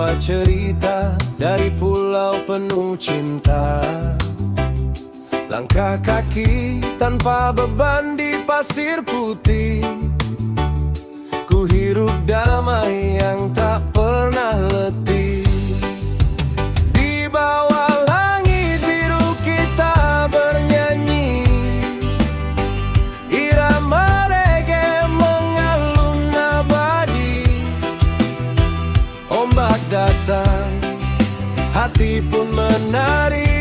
sebuah cerita dari pulau penuh cinta. Langkah kaki tanpa beban di pasir putih, ku hirup damai yang tak pernah letih. Di bawah langit biru kita bernyanyi, irama reggae mengalun abadi. Ombak datang, hati pun menari.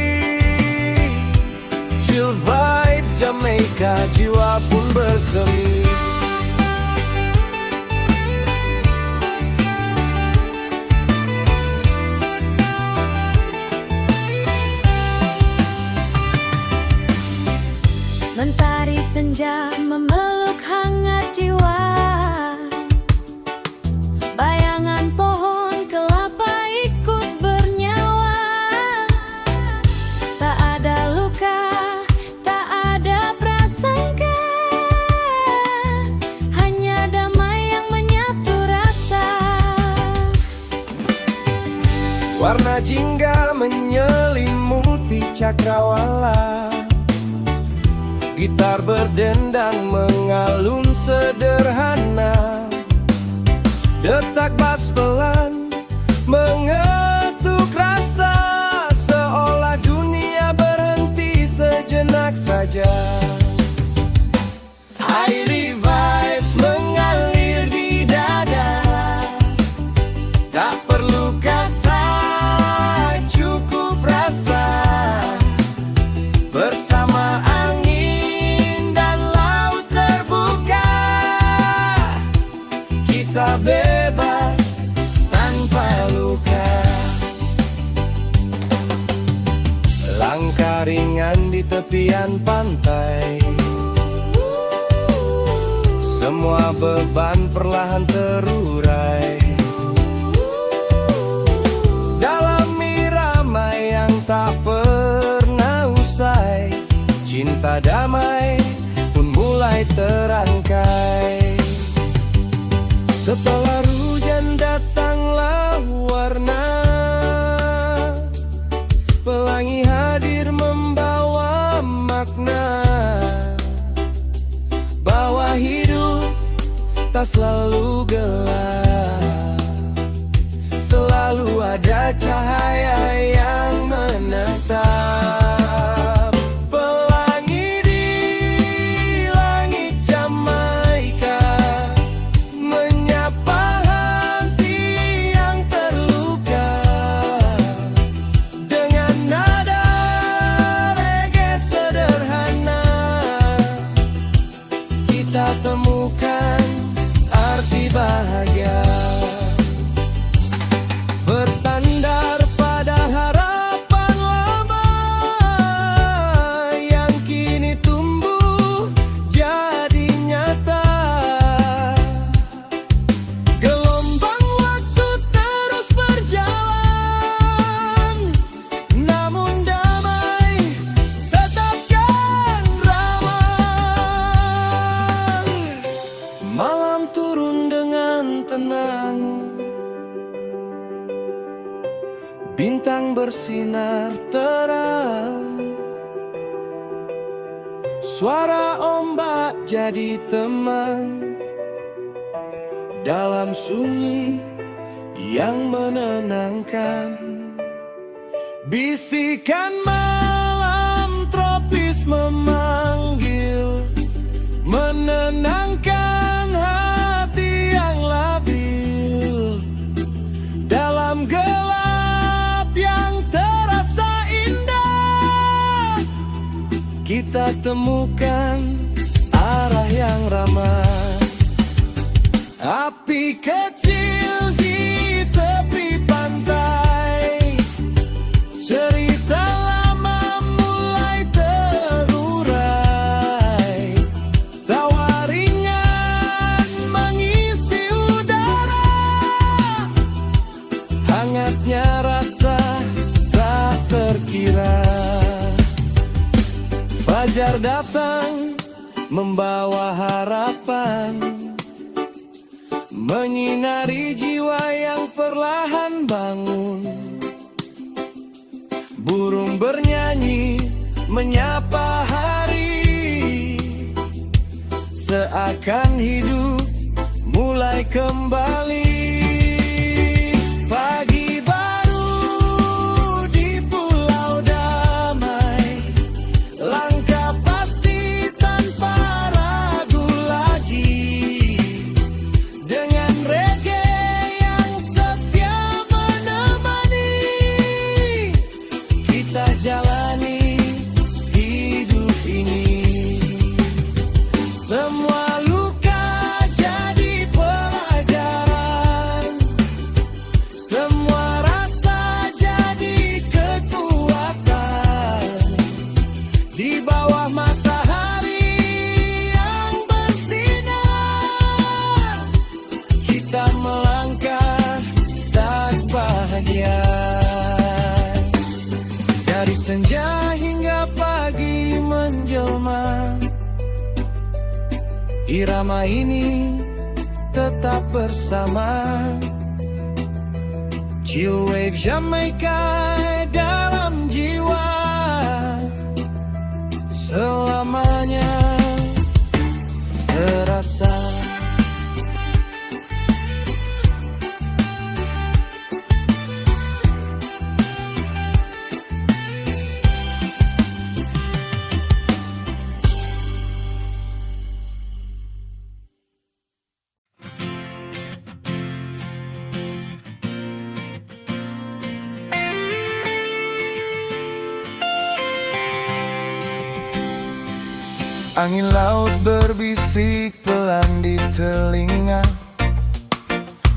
Chill vibes Jamaica, jiwa pun bersemi. Mentari senja memeluk hangat jiwa, bayangan pohon kelapa ikut bernyawa. Tak ada luka, tak ada prasangka, hanya damai yang menyatu rasa. Warna jingga menyelimuti cakrawala, gitar berdendang mengalun sederhana. Detak bas pelan mengetuk rasa, seolah dunia berhenti sejenak saja. Airy vibes mengalir di dada, tak perlu kata, cukup rasa. Bersama angin dan laut terbuka, kita bebas tanpa luka. Langkah ringan di tepian pantai, semua beban perlahan terurai. Dalam irama yang tak pernah usai, cinta damai pun mulai terangkai. Setelah hujan datanglah warna, pelangi hadir membawa makna, bahwa hidup tak selalu gelap, selalu ada cahaya yang menetap. Pelangi di langit Jamaika menyapa hati yang terluka. Dengan nada reggae sederhana, kita temukan arti bahagia. Bersandar pada harapan lama yang kini tumbuh jadi nyata. Gelombang waktu terus berjalan, namun damai tetapkan ramai. Malam turun dengan tenang, bintang bersinar terang, suara ombak jadi teman dalam sunyi yang menenangkan. Bisikan malam tropis memanggil, menenangkan hati yang labil. Dalam gelap yang terasa indah, kita temukan arah yang ramah. Api kecil di tepi pantai, cerita lama mulai terurai. Tawa ringan mengisi udara, hangatnya rasa tak terkira. Fajar datang membawa harapan, menyinari jiwa yang perlahan bangun. Burung bernyanyi menyapa hari, seakan hidup mulai kembali. Pagi baru di pulau damai, langkah pasti tanpa ragu lagi. Dengan reggae yang setia menemani, kita jalani hidup ini. Semua luka jadi pelajaran, semua rasa jadi kekuatan. Di bawah matahari yang bersinar, kita melangkah tak bahagia. Dari senja hingga pagi menjelma, irama ini tetap bersama. Chill wave Jamaica dalam jiwa, selamanya terasa. Angin laut berbisik pelan di telinga,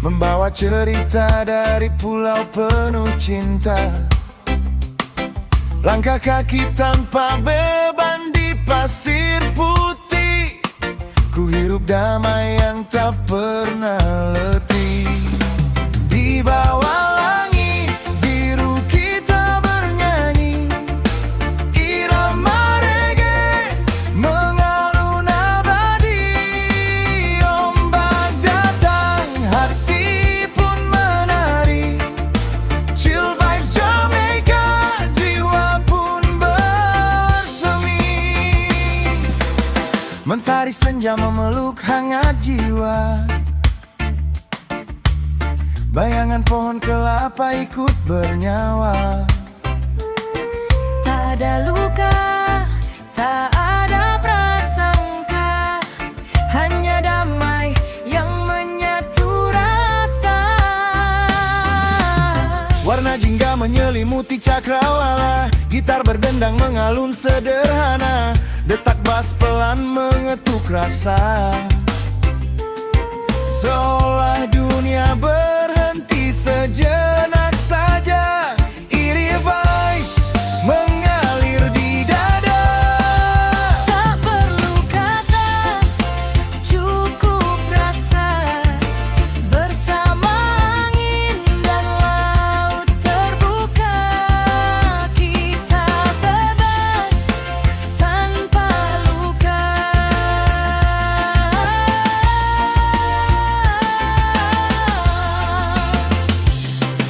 membawa cerita dari pulau penuh cinta. Langkah kaki tanpa beban di pasir putih, ku hirup damai yang tak pernah letih. Di bawah langit biru kita bernyanyi, irama reggae mengalun abadi. Ombak datang, hati pun menari. Chill vibes Jamaica, jiwa pun bersemi. Mentari senja memeluk hangat jiwa, bayangan pohon kelapa ikut bernyawa. Tak ada luka, tak ada prasangka, hanya damai yang menyatu rasa. Warna jingga menyelimuti cakrawala, gitar berdendang mengalun sederhana, detak bas pelan mengetuk rasa. Seolah dunia berhenti sejenak saja, iri vibes mengalir di dada. Tak perlu kata, cukup rasa, bersama angin dan laut terbuka. Kita bebas tanpa luka.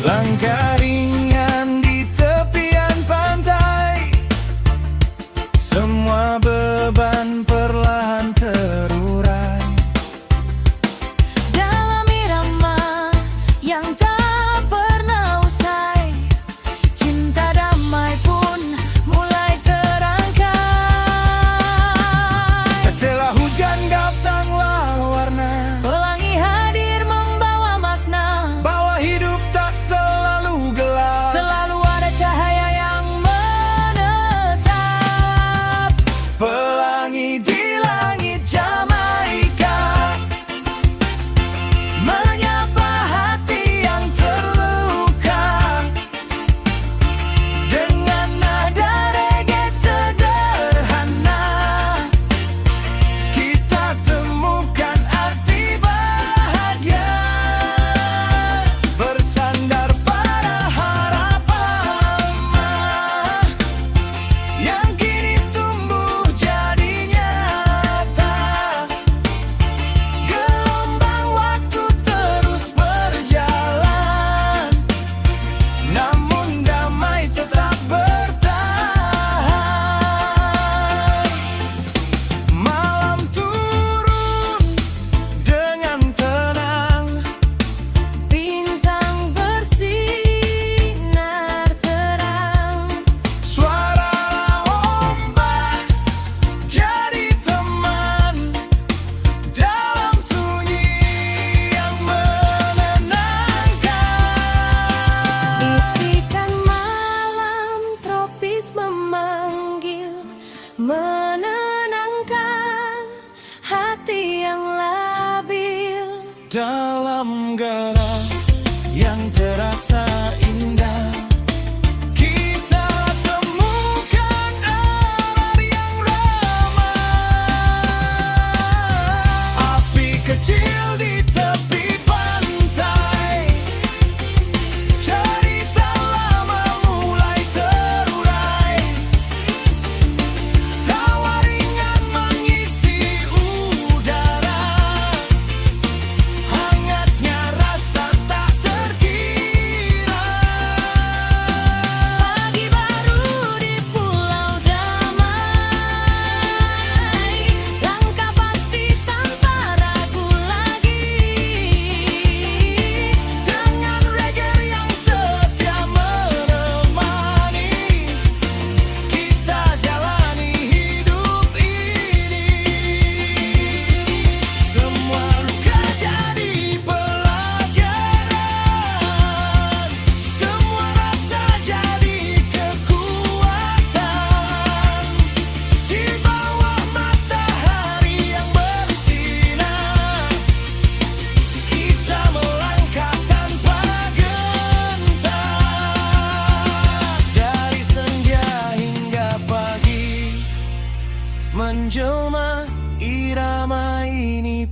Langkah ringan di tepian pantai, semua beban perlahan terurai. Dalam irama yang tak pernah usai, cinta damai pun mulai terangkai. Setelah hujan datanglah warna, Pelangi hadir membawa makna, bahwa hidup tak selalu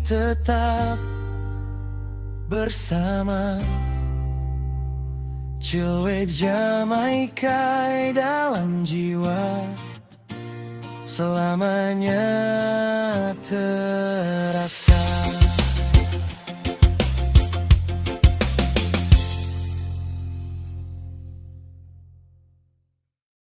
tetap bersama. Chill wave Jamaica dalam jiwa, selamanya terasa.